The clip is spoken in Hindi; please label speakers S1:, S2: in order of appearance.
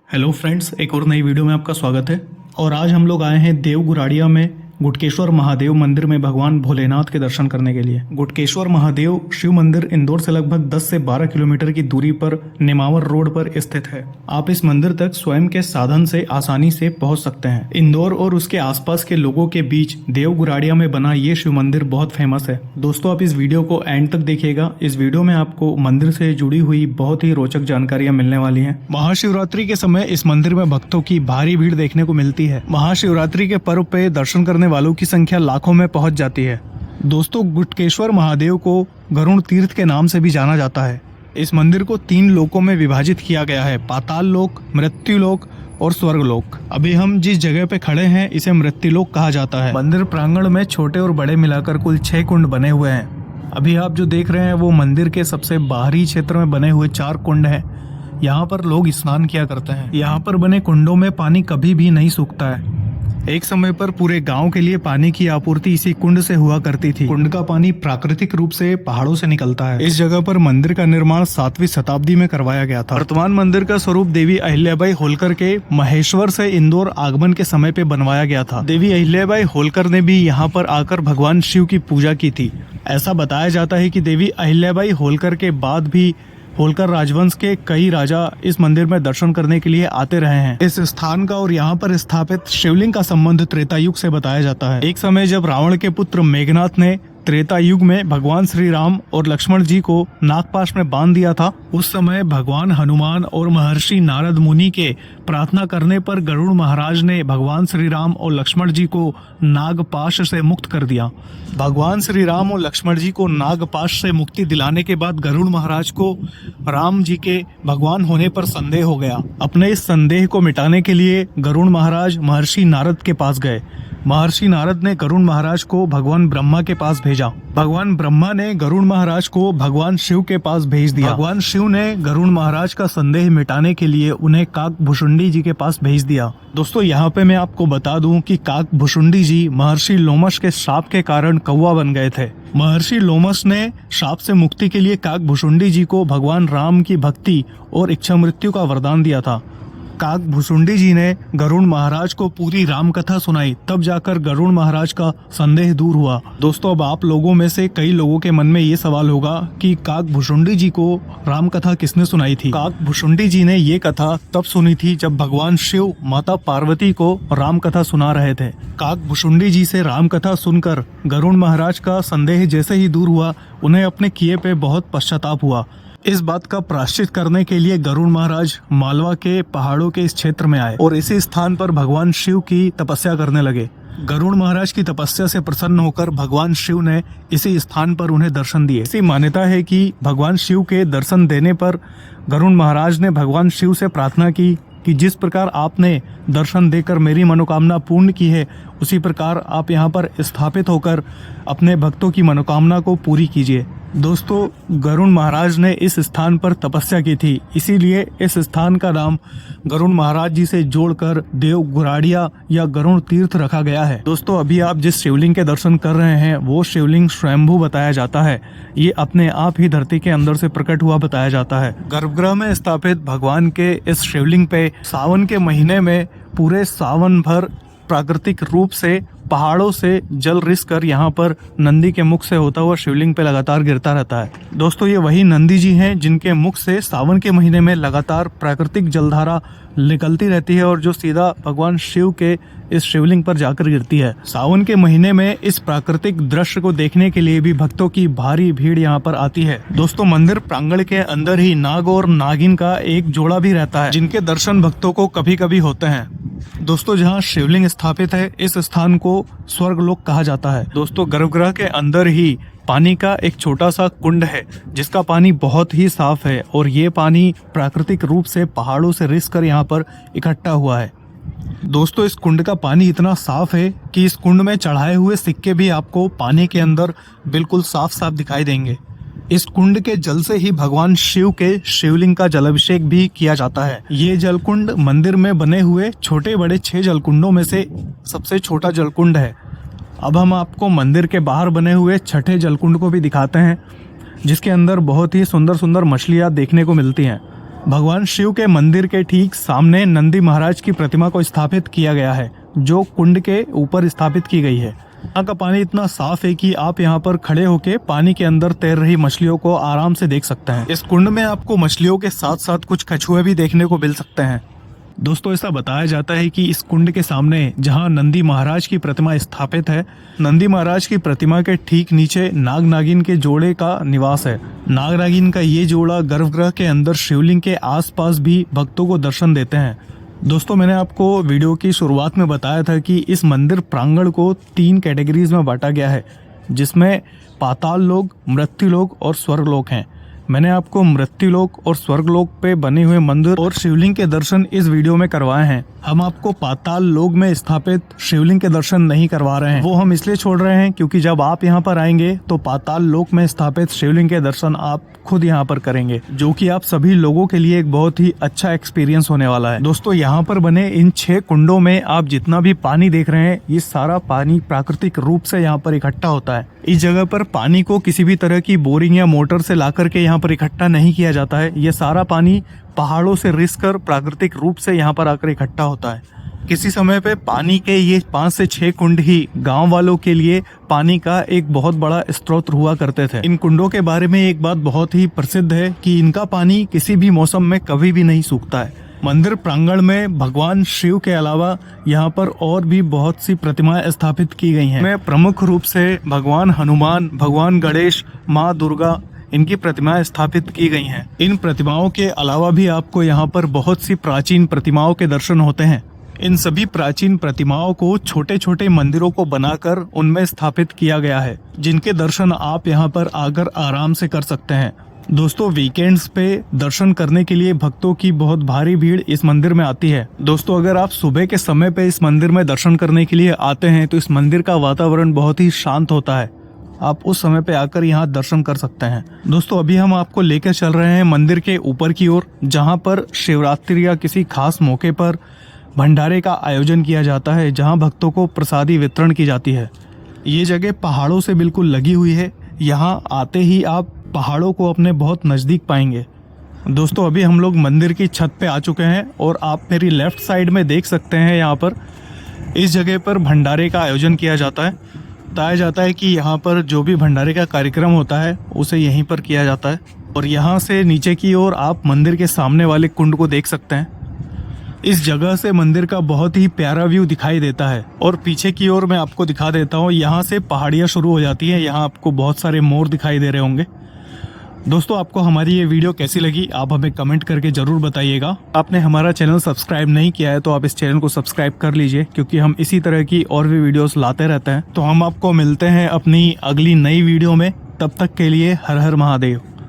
S1: हेलो फ्रेंड्स, एक और नई वीडियो में आपका स्वागत है। और आज हम लोग आए हैं देव गुराड़िया में गुटकेश्वर महादेव मंदिर में भगवान भोलेनाथ के दर्शन करने के लिए। गुटकेश्वर महादेव शिव मंदिर इंदौर से लगभग 10 से 12 किलोमीटर की दूरी पर नेमावर रोड पर स्थित है। आप इस मंदिर तक स्वयं के साधन से आसानी से पहुंच सकते हैं। इंदौर और उसके आसपास के लोगों के बीच देव गुराड़िया में बना ये शिव मंदिर बहुत फेमस है। दोस्तों, आप इस वीडियो को एंड तक देखिएगा। इस वीडियो में आपको मंदिर से जुड़ी हुई बहुत ही रोचक जानकारियां मिलने वाली हैं। महाशिवरात्रि के समय इस मंदिर में भक्तों की भारी भीड़ देखने को मिलती है। महाशिवरात्रि के पर्व पे दर्शन करने वालों की संख्या लाखों में पहुंच जाती है। दोस्तों, गुटकेश्वर महादेव को गरुड़ तीर्थ के नाम से भी जाना जाता है। इस मंदिर को 3 लोकों में विभाजित किया गया है: पाताल लोक, मृत्यु लोक और स्वर्ग लोक। अभी हम जिस जगह पे खड़े हैं इसे मृत्यु लोक कहा जाता है। मंदिर प्रांगण में छोटे और बड़े मिलाकर कुल 6 कुंड बने हुए हैं। अभी आप जो देख रहे हैं वो मंदिर के सबसे बाहरी क्षेत्र में बने हुए 4 कुंड हैं। यहाँ पर लोग स्नान किया करते हैं। यहाँ पर बने कुंडों में पानी कभी भी नहीं सूखता है। एक समय पर पूरे गांव के लिए पानी की आपूर्ति इसी कुंड से हुआ करती थी। कुंड का पानी प्राकृतिक रूप से पहाड़ों से निकलता है। इस जगह पर मंदिर का निर्माण 7वीं शताब्दी में करवाया गया था। वर्तमान मंदिर का स्वरूप देवी अहिल्याबाई होलकर के महेश्वर से इंदौर आगमन के समय पे बनवाया गया था। देवी अहिल्याबाई होलकर ने भी यहाँ पर आकर भगवान शिव की पूजा की थी। ऐसा बताया जाता है कि देवी अहिल्याबाई होलकर के बाद भी होलकर राजवंश के कई राजा इस मंदिर में दर्शन करने के लिए आते रहे हैं। इस स्थान का और यहाँ पर स्थापित शिवलिंग का संबंध त्रेता युग से बताया जाता है। एक समय जब रावण के पुत्र मेघनाथ ने त्रेता युग में भगवान श्री राम और लक्ष्मण जी को नागपाश में बांध दिया था, उस समय भगवान हनुमान और महर्षि नारद मुनि के प्रार्थना करने पर गरुड़ महाराज ने भगवान श्री राम और लक्ष्मण जी को नागपाश से मुक्त कर दिया। भगवान श्री राम और लक्ष्मण जी को नागपाश से मुक्ति दिलाने के बाद गरुड़ महाराज को राम जी के भगवान होने पर संदेह हो गया। अपने इस संदेह को मिटाने के लिए गरुड़ महाराज महर्षि नारद के पास गए। महर्षि नारद ने गरुड़ महाराज को भगवान ब्रह्मा के पास भेजा। भगवान ब्रह्मा ने गरुड़ महाराज को भगवान शिव के पास भेज दिया। भगवान शिव ने गरुड़ महाराज का संदेह मिटाने के लिए उन्हें काकभुशुंडी जी के पास भेज दिया। दोस्तों, यहाँ पे मैं आपको बता दूं कि काकभुशुंडी जी महर्षि लोमश के श्राप के कारण कौवा बन गए थे। महर्षि लोमश ने श्राप से मुक्ति के लिए काकभुशुंडी जी को भगवान राम की भक्ति और इच्छा मृत्यु का वरदान दिया था। काकभुशुंडी जी ने गरुड़ महाराज को पूरी राम कथा सुनाई, तब जाकर गरुड़ महाराज का संदेह दूर हुआ। दोस्तों, अब आप लोगों में से कई लोगों के मन में ये सवाल होगा कि काकभुशुंडी जी को राम कथा किसने सुनाई थी। काकभुशुंडी जी ने ये कथा तब सुनी थी जब भगवान शिव माता पार्वती को राम कथा सुना रहे थे। काकभुशुंडी जी से राम कथा सुनकर गरुड़ महाराज का संदेह जैसे ही दूर हुआ, उन्हें अपने किए पे बहुत पश्चाताप हुआ। इस बात का प्रायश्चित करने के लिए गरुड़ महाराज मालवा के पहाड़ों के इस क्षेत्र में आए और इसी स्थान पर भगवान शिव की तपस्या करने लगे। गरुड़ महाराज की तपस्या से प्रसन्न होकर भगवान शिव ने इसी स्थान पर उन्हें दर्शन दिए। ऐसी मान्यता है कि भगवान शिव के दर्शन देने पर गरुड़ महाराज ने भगवान शिव से प्रार्थना की कि जिस प्रकार आपने दर्शन देकर मेरी मनोकामना पूर्ण की है, उसी प्रकार आप यहाँ पर स्थापित होकर अपने भक्तों की मनोकामना को पूरी कीजिए। दोस्तों, गरुड़ महाराज ने इस स्थान पर तपस्या की थी, इसीलिए इस स्थान का नाम गरुड़ महाराज जी से जोड़कर देव गुराड़िया या गरुड़ तीर्थ रखा गया है। दोस्तों, अभी आप जिस शिवलिंग के दर्शन कर रहे हैं वो शिवलिंग स्वयंभू बताया जाता है। ये अपने आप ही धरती के अंदर से प्रकट हुआ बताया जाता है। गर्भगृह में स्थापित भगवान के इस शिवलिंग पे सावन के महीने में पूरे सावन भर प्राकृतिक रूप से पहाड़ों से जल रिस कर यहाँ पर नंदी के मुख से होता हुआ शिवलिंग पे लगातार गिरता रहता है। दोस्तों, ये वही नंदी जी हैं जिनके मुख से सावन के महीने में लगातार प्राकृतिक जलधारा निकलती रहती है और जो सीधा भगवान शिव के इस शिवलिंग पर जाकर गिरती है। सावन के महीने में इस प्राकृतिक दृश्य को देखने के लिए भी भक्तों की भारी भीड़ यहाँ पर आती है। दोस्तों, मंदिर प्रांगण के अंदर ही नाग और नागिन का एक जोड़ा भी रहता है, जिनके दर्शन भक्तों को कभी कभी होते हैं। दोस्तों, जहाँ शिवलिंग स्थापित है इस स्थान को स्वर्ग लोक कहा जाता है। दोस्तों, गर्भगृह के अंदर ही पानी का एक छोटा सा कुंड है जिसका पानी बहुत ही साफ है और ये पानी प्राकृतिक रूप से पहाड़ों से रिस कर यहाँ पर इकट्ठा हुआ है। दोस्तों, इस कुंड का पानी इतना साफ है कि इस कुंड में चढ़ाए हुए सिक्के भी आपको पानी के अंदर बिल्कुल साफ साफ दिखाई देंगे। इस कुंड के जल से ही भगवान शिव के शिवलिंग का जलाभिषेक भी किया जाता है। ये जलकुंड मंदिर में बने हुए छोटे बड़े 6 जलकुंडों में से सबसे छोटा जलकुंड है। अब हम आपको मंदिर के बाहर बने हुए छठे जलकुंड को भी दिखाते हैं, जिसके अंदर बहुत ही सुंदर सुंदर मछलियाँ देखने को मिलती हैं। भगवान शिव के मंदिर के ठीक सामने नंदी महाराज की प्रतिमा को स्थापित किया गया है, जो कुंड के ऊपर स्थापित की गई है। यहाँ का पानी इतना साफ है कि आप यहाँ पर खड़े होके पानी के अंदर तैर रही मछलियों को आराम से देख सकते हैं। इस कुंड में आपको मछलियों के साथ साथ कुछ कछुए भी देखने को मिल सकते हैं। दोस्तों, ऐसा बताया जाता है कि इस कुंड के सामने जहाँ नंदी महाराज की प्रतिमा स्थापित है, नंदी महाराज की प्रतिमा के ठीक नीचे नाग नागिन के जोड़े का निवास है। नाग नागिन का ये जोड़ा गर्भगृह के अंदर शिवलिंग के आसपास भी भक्तों को दर्शन देते हैं। दोस्तों, मैंने आपको वीडियो की शुरुआत में बताया था कि इस मंदिर प्रांगण को 3 कैटेगरीज में बांटा गया है, जिसमें पाताल लोक, मृत्यु लोक और स्वर्ग लोक हैं। मैंने आपको मृत्यु लोक और स्वर्ग लोक पे बने हुए मंदिर और शिवलिंग के दर्शन इस वीडियो में करवाए हैं। हम आपको पाताल लोक में स्थापित शिवलिंग के दर्शन नहीं करवा रहे हैं। वो हम इसलिए छोड़ रहे हैं क्योंकि जब आप यहाँ पर आएंगे तो पाताल लोक में स्थापित शिवलिंग के दर्शन आप खुद यहाँ पर करेंगे, जो कि आप सभी लोगों के लिए एक बहुत ही अच्छा एक्सपीरियंस होने वाला है। दोस्तों, यहाँ पर बने इन 6 कुंडों में आप जितना भी पानी देख रहे हैं, ये सारा पानी प्राकृतिक रूप से यहाँ पर इकट्ठा होता है। इस जगह पर पानी को किसी भी तरह की बोरिंग या मोटर से ला करके यहाँ पर इकट्ठा नहीं किया जाता है। ये सारा पानी पहाड़ों से रिस कर प्राकृतिक रूप से यहाँ पर आकर इकट्ठा होता है। किसी समय पे पानी के ये 5 से 6 कुंड ही गांव वालों के लिए पानी का एक बहुत बड़ा स्रोत हुआ करते थे। इन कुंडों के बारे में एक बात बहुत ही प्रसिद्ध है कि इनका पानी किसी भी मौसम में कभी भी नहीं सूखता है। मंदिर प्रांगण में भगवान शिव के अलावा यहाँ पर और भी बहुत सी प्रतिमाएं स्थापित की गई हैं। प्रमुख रूप से भगवान हनुमान, भगवान गणेश, माँ दुर्गा, इनकी प्रतिमाएं स्थापित की गई हैं। इन प्रतिमाओं के अलावा भी आपको यहाँ पर बहुत सी प्राचीन प्रतिमाओं के दर्शन होते हैं। इन सभी प्राचीन प्रतिमाओं को छोटे छोटे मंदिरों को बनाकर उनमें स्थापित किया गया है, जिनके दर्शन आप यहाँ पर आकर आराम से कर सकते हैं। दोस्तों, वीकेंड्स पे दर्शन करने के लिए भक्तों की बहुत भारी भीड़ इस मंदिर में आती है। दोस्तों, अगर आप सुबह के समय पे इस मंदिर में दर्शन करने के लिए आते हैं तो इस मंदिर का वातावरण बहुत ही शांत होता है। आप उस समय पे आकर यहाँ दर्शन कर सकते हैं। दोस्तों, अभी हम आपको लेकर चल रहे हैं मंदिर के ऊपर की ओर, जहाँ पर शिवरात्रि या किसी खास मौके पर भंडारे का आयोजन किया जाता है, जहाँ भक्तों को प्रसादी वितरण की जाती है। ये जगह पहाड़ों से बिल्कुल लगी हुई है। यहाँ आते ही आप पहाड़ों को अपने बहुत नज़दीक पाएंगे। दोस्तों, अभी हम लोग मंदिर की छत पे आ चुके हैं और आप मेरी लेफ्ट साइड में देख सकते हैं, यहाँ पर इस जगह पर भंडारे का आयोजन किया जाता है। बताया जाता है कि यहाँ पर जो भी भंडारे का कार्यक्रम होता है उसे यहीं पर किया जाता है। और यहाँ से नीचे की ओर आप मंदिर के सामने वाले कुंड को देख सकते हैं। इस जगह से मंदिर का बहुत ही प्यारा व्यू दिखाई देता है। और पीछे की ओर मैं आपको दिखा देता हूँ, यहाँ से पहाड़ियाँ शुरू हो जाती हैं। यहाँ आपको बहुत सारे मोर दिखाई दे रहे होंगे। दोस्तों, आपको हमारी ये वीडियो कैसी लगी आप हमें कमेंट करके जरूर बताइएगा। आपने हमारा चैनल सब्सक्राइब नहीं किया है तो आप इस चैनल को सब्सक्राइब कर लीजिए, क्योंकि हम इसी तरह की और भी वीडियोस लाते रहते हैं। तो हम आपको मिलते हैं अपनी अगली नई वीडियो में। तब तक के लिए हर हर महादेव।